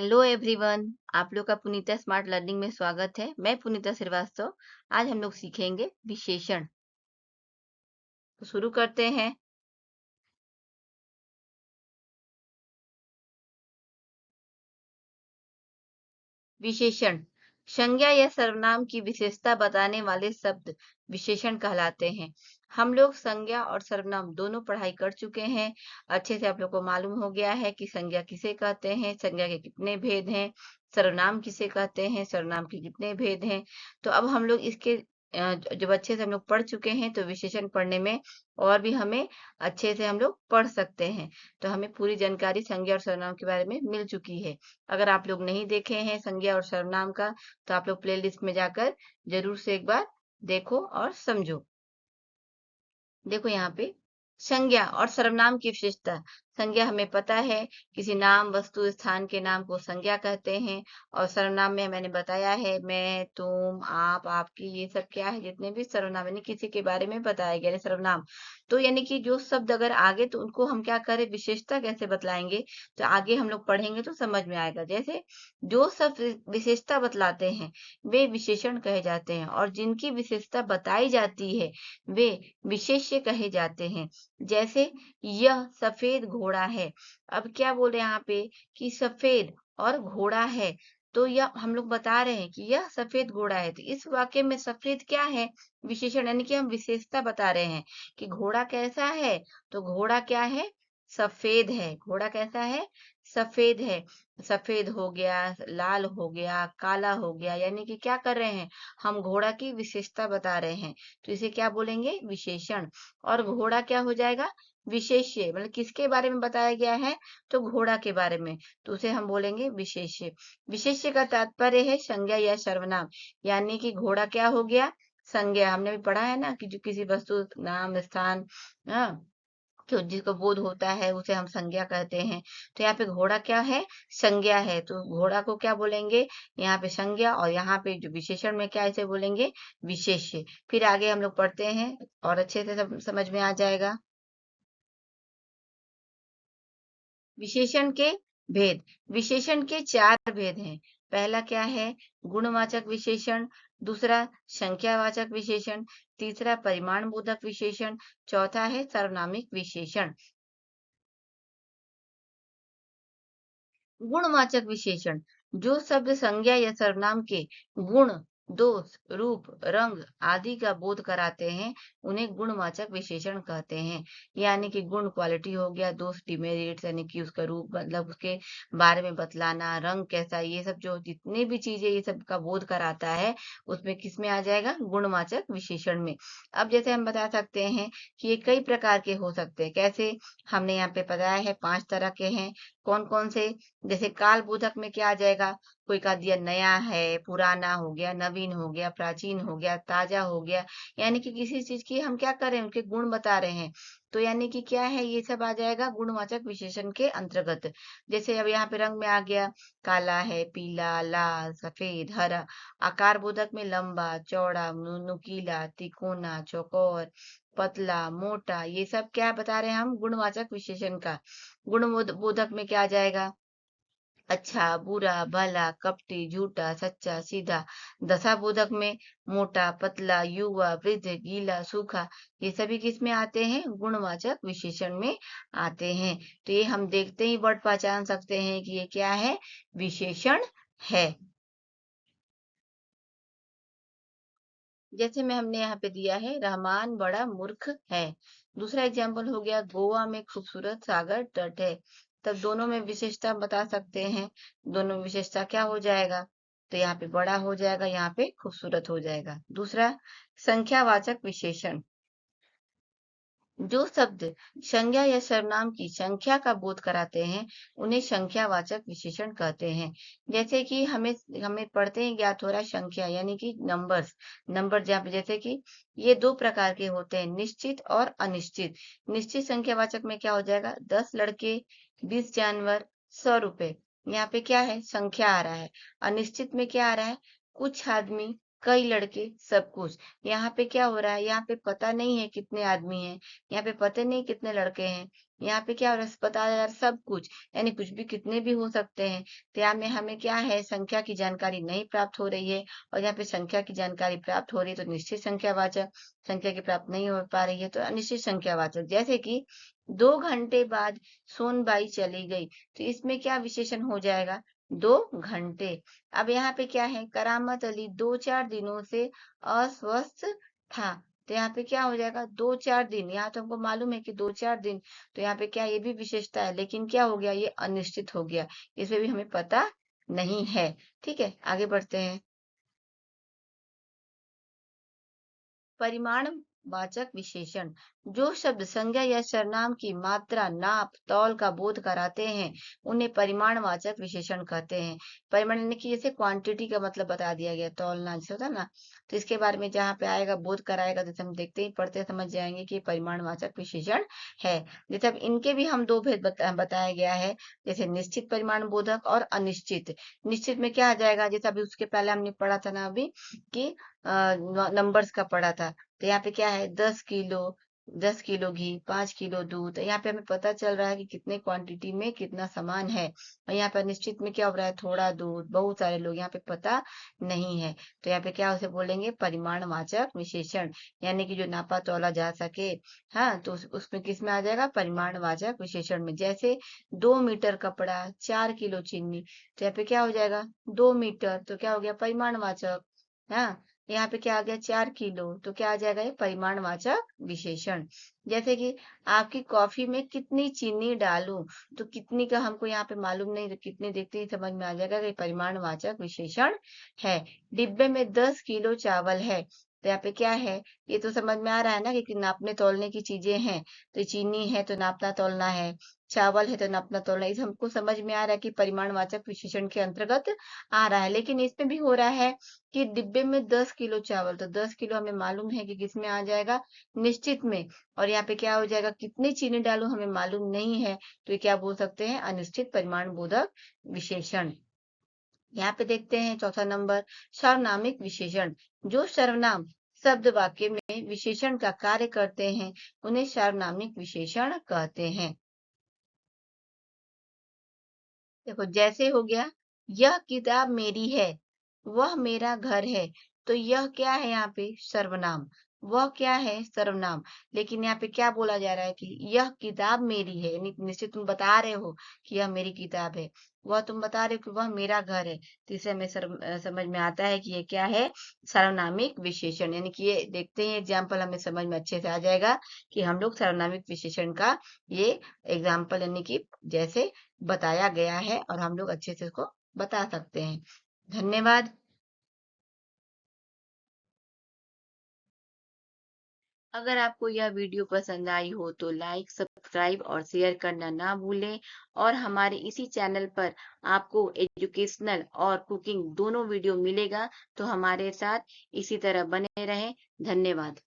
Hello everyone. आप लोग का पुनीता स्मार्ट लर्निंग में स्वागत है। मैं पुनीता श्रीवास्तव। आज हम लोग सीखेंगे विशेषण। तो शुरू करते हैं। विशेषण संज्ञा या सर्वनाम की विशेषता बताने वाले शब्द विशेषण कहलाते हैं। हम लोग संज्ञा और सर्वनाम दोनों पढ़ाई कर चुके हैं। अच्छे से आप लोग को मालूम हो गया है कि संज्ञा किसे कहते हैं, संज्ञा के कितने भेद हैं, सर्वनाम किसे कहते हैं, सर्वनाम के कितने भेद हैं। तो अब हम लोग इसके जब अच्छे से हम लोग पढ़ चुके हैं तो विशेषण पढ़ने में और भी हमें अच्छे से हम लोग पढ़ सकते हैं। तो हमें पूरी जानकारी संज्ञा और सर्वनाम के बारे में मिल चुकी है। अगर आप लोग नहीं देखे हैं संज्ञा और सर्वनाम का तो आप लोग प्लेलिस्ट में जाकर जरूर से एक बार देखो और समझो। देखो यहाँ पे संज्ञा और सर्वनाम की विशेषता। संज्ञा हमें पता है, किसी नाम, वस्तु, स्थान के नाम को संज्ञा कहते हैं। और सर्वनाम में मैंने बताया है, मैं, तुम, आप, आपकी, ये सब क्या है, जितने भी सर्वनाम यानी किसी के बारे में बताया गया है सर्वनाम। तो यानी कि जो शब्द अगर आगे तो उनको हम क्या करें, विशेषता कैसे बतलाएंगे, तो आगे हम लोग पढ़ेंगे तो समझ में आएगा। जैसे जो सब विशेषता बतलाते हैं वे विशेषण कहे जाते हैं, और जिनकी विशेषता बताई जाती है वे विशेष्य कहे जाते हैं। जैसे यह सफेद घोड़ा है। अब क्या बोल रहे हैं यहाँ पे कि सफेद और घोड़ा है, तो यह हम लोग बता रहे हैं कि यह सफेद घोड़ा है। तो इस वाक्य में सफेद क्या है, विशेषण, यानी कि हम विशेषता बता रहे हैं कि घोड़ा कैसा है। तो घोड़ा क्या है, सफेद है। घोड़ा कैसा है, सफेद है। सफेद हो गया, लाल हो गया, काला हो गया, यानी कि क्या कर रहे हैं, हम घोड़ा की विशेषता बता रहे हैं। तो इसे क्या बोलेंगे, विशेषण। और घोड़ा क्या हो जाएगा, विशेष्य, मतलब किसके बारे में बताया गया है, तो घोड़ा के बारे में, तो उसे हम बोलेंगे विशेष्य। विशेष्य का तात्पर्य है संज्ञा या सर्वनाम, यानी कि घोड़ा क्या हो गया, संज्ञा। हमने भी पढ़ा है ना कि जो किसी वस्तु, नाम, स्थान, हाँ, जो जिसको बोध होता है उसे हम संज्ञा कहते हैं। तो यहाँ पे घोड़ा क्या है, संज्ञा है। तो घोड़ा को क्या बोलेंगे, यहाँ पे संज्ञा, और यहाँ पे जो विशेषण में क्या इसे बोलेंगे, विशेष्य। फिर आगे हम लोग पढ़ते हैं और अच्छे से सब समझ में आ जाएगा। विशेषण के भेद। विशेषण के चार भेद हैं। पहला क्या है, गुणवाचक विशेषण। दूसरा संख्यावाचक विशेषण। तीसरा परिमाण बोधक विशेषण। चौथा है सार्वनामिक विशेषण। गुणवाचक विशेषण, जो शब्द संज्ञा या सर्वनाम के गुण, दोष, रूप, रंग आदि का बोध कराते हैं उन्हें गुणवाचक विशेषण कहते हैं। यानी कि गुण क्वालिटी हो गया, दोष डिमेरिट्स यानी कि उसका रूप मतलब उसके बारे में बतलाना, रंग कैसा, ये सब जो जितने भी चीजें ये सब का बोध कराता है उसमें किस में आ जाएगा, गुणवाचक विशेषण में। अब जैसे हम बता सकते हैं कि ये कई प्रकार के हो सकते हैं। कैसे, हमने यहाँ पे बताया है 5 तरह के हैं। कौन कौन से, जैसे काल बोधक में क्या आ जाएगा, कोई का दिया नया है, पुराना हो गया, नवीन हो गया, प्राचीन हो गया, ताजा हो गया। यानी कि किसी चीज की हम क्या कर रहे हैं, उनके गुण बता रहे हैं। तो यानी कि क्या है, ये सब आ जाएगा गुणवाचक विशेषण के अंतर्गत। जैसे अब यहाँ पे रंग में आ गया, काला है, पीला, लाल, सफेद, हरा। आकार बोधक में लंबा, चौड़ा, नुकीला, तिकोना, चौकोर, पतला, मोटा, ये सब क्या बता रहे हैं हम, गुणवाचक विशेषण का। गुण बोधक में क्या आ जाएगा, अच्छा, बुरा, भला, कपटी, झूठा, सच्चा, सीधा। दशा बोधक में मोटा, पतला, युवा, वृद्ध, गीला, सूखा। ये सभी किस में आते हैं, गुणवाचक विशेषण में आते हैं। तो ये हम देखते ही वर्ड पहचान सकते हैं कि ये क्या है, विशेषण है। जैसे में हमने यहाँ पे दिया है, रहमान बड़ा मूर्ख है। दूसरा एग्जाम्पल हो गया, गोवा में खूबसूरत सागर तट है। तब दोनों में विशेषता बता सकते हैं। दोनों में विशेषता क्या हो जाएगा, तो यहाँ पे बड़ा हो जाएगा, यहाँ पे खूबसूरत हो जाएगा। दूसरा संख्यावाचक विशेषण, जो शब्द संज्ञा या सर्वनाम की संख्या का बोध कराते हैं उन्हें संख्यावाचक विशेषण कहते हैं। जैसे कि हमें हमें पढ़ते हैं ज्ञात हो रहा है संख्या यानी कि नंबर्स। नंबर जहाँ पे जैसे कि ये दो प्रकार के होते हैं, निश्चित और अनिश्चित। निश्चित संख्यावाचक में क्या हो जाएगा, 10 लड़के, 20 जानवर, 100 रुपए। यहाँ पे क्या है, संख्या आ रहा है। अनिश्चित में क्या आ रहा है, कुछ आदमी, कई लड़के, सब कुछ। यहाँ पे क्या हो रहा है, यहाँ पे पता नहीं है कितने आदमी हैं, यहाँ पे पता नहीं कितने लड़के हैं, यहाँ पे क्या हो रहा है, पता है यार सब कुछ, यानी कुछ भी कितने भी हो सकते हैं। तो यहाँ में हमें क्या है, संख्या की जानकारी नहीं प्राप्त हो रही है, और यहाँ पे संख्या की जानकारी प्राप्त हो रही है तो निश्चित संख्यावाचक, संख्या की प्राप्त नहीं हो पा रही है तो अनिश्चित संख्यावाचक। जैसे कि 2 घंटे बाद सोनबाई चली गई, तो इसमें क्या विशेषण हो जाएगा, 2 घंटे। अब यहाँ पे क्या है, करामत अली 2-4 दिनों से अस्वस्थ था, तो यहाँ पे क्या हो जाएगा, 2-4 दिन। यहाँ तो हमको मालूम है कि 2-4 दिन, तो यहाँ पे क्या, ये भी विशेषता है, लेकिन क्या हो गया, ये अनिश्चित हो गया, इसमें भी हमें पता नहीं है। ठीक है, आगे बढ़ते हैं। परिमाण वाचक विशेषण, जो शब्द संज्ञा या सर्वनाम की मात्रा, नाप, तौल का बोध कराते हैं, उन्हें परिमाण वाचक विशेषण कहते हैं। परिमाण यानी कि जैसे क्वांटिटी का मतलब बता दिया गया, तौलना जैसे होता है ना, तो इसके बारे में जहाँ पे आएगा, बोध कराएगा, जैसे हम देखते ही पढ़ते समझ जाएंगे कि ये परिमाण वाचक विशेषण है। जैसे अब इनके भी हम दो भेद बताया गया है, जैसे निश्चित परिमाण बोधक और अनिश्चित। निश्चित में क्या आ जाएगा, जैसे अभी उसके पहले हमने पढ़ा था ना अभी, कि नंबर्स का पढ़ा था, तो यहाँ पे क्या है, 10 किलो, 10 किलो घी, 5 किलो दूध। तो यहाँ पे हमें पता चल रहा है कि कितने क्वांटिटी में कितना सामान है, और यहाँ पे निश्चित में क्या हो रहा है, थोड़ा दूध, बहुत सारे लोग, यहाँ पे पता नहीं है। तो यहाँ पे क्या उसे बोलेंगे, परिमाणवाचक विशेषण, यानी कि जो नापा तौला जा सके। हाँ, तो उसमें किस में आ जाएगा, परिमाणवाचक विशेषण में। जैसे 2 मीटर कपड़ा, 4 किलो चीनी, तो यहाँ पे क्या हो जाएगा, 2 मीटर, तो क्या हो गया, परिमाणवाचक। हाँ, यहाँ पे क्या आ गया, 4 किलो, तो क्या आ जाएगा, ये परिमाणवाचक विशेषण। जैसे कि आपकी कॉफी में कितनी चीनी डालूं, तो कितनी का हमको यहाँ पे मालूम नहीं, तो कितनी देखते ही समझ में आ जाएगा कि परिमाणवाचक विशेषण है। डिब्बे में 10 किलो चावल है, तो यहाँ पे क्या है, ये तो समझ में आ रहा है ना कि नापने तौलने की चीजें हैं। तो चीनी है तो नापना तौलना है, चावल है तो नापना तौलना, इसे हमको समझ में आ रहा है कि परिमाणवाचक विशेषण के अंतर्गत आ रहा है। लेकिन इसमें भी हो रहा है कि डिब्बे में 10 किलो चावल, तो 10 किलो हमें मालूम है कि किस में आ जाएगा, निश्चित में। और यहाँ पे क्या हो जाएगा, कितनी चीनी डालूं हमें मालूम नहीं है, तो ये क्या बोल सकते हैं, अनिश्चित परिमाण बोधक विशेषण। यहाँ पे देखते हैं चौथा नंबर, सार्वनामिक विशेषण, जो सर्वनाम शब्द वाक्य में विशेषण का कार्य करते हैं, उन्हें सार्वनामिक विशेषण कहते हैं। देखो, जैसे हो गया, यह किताब मेरी है, वह मेरा घर है, तो यह क्या है, यहाँ पे सर्वनाम, वह क्या है, सर्वनाम। लेकिन यहाँ पे क्या बोला जा रहा है कि यह किताब मेरी है, यानी निश्चित तुम बता रहे हो कि यह मेरी किताब है, वह तुम बता रहे हो कि वह मेरा घर है, तो इससे हमें समझ में आता है कि ये क्या है, सर्वनामिक विशेषण। यानी कि ये देखते हैं एग्जाम्पल, हमें समझ में अच्छे से आ जाएगा कि हम लोग सर्वनामिक विशेषण का ये एग्जाम्पल, यानी कि जैसे बताया गया है, और हम लोग अच्छे से उसको बता सकते हैं। धन्यवाद। अगर आपको यह वीडियो पसंद आई हो तो लाइक, सब्सक्राइब और शेयर करना ना भूलें, और हमारे इसी चैनल पर आपको एजुकेशनल और कुकिंग दोनों वीडियो मिलेगा, तो हमारे साथ इसी तरह बने रहें। धन्यवाद।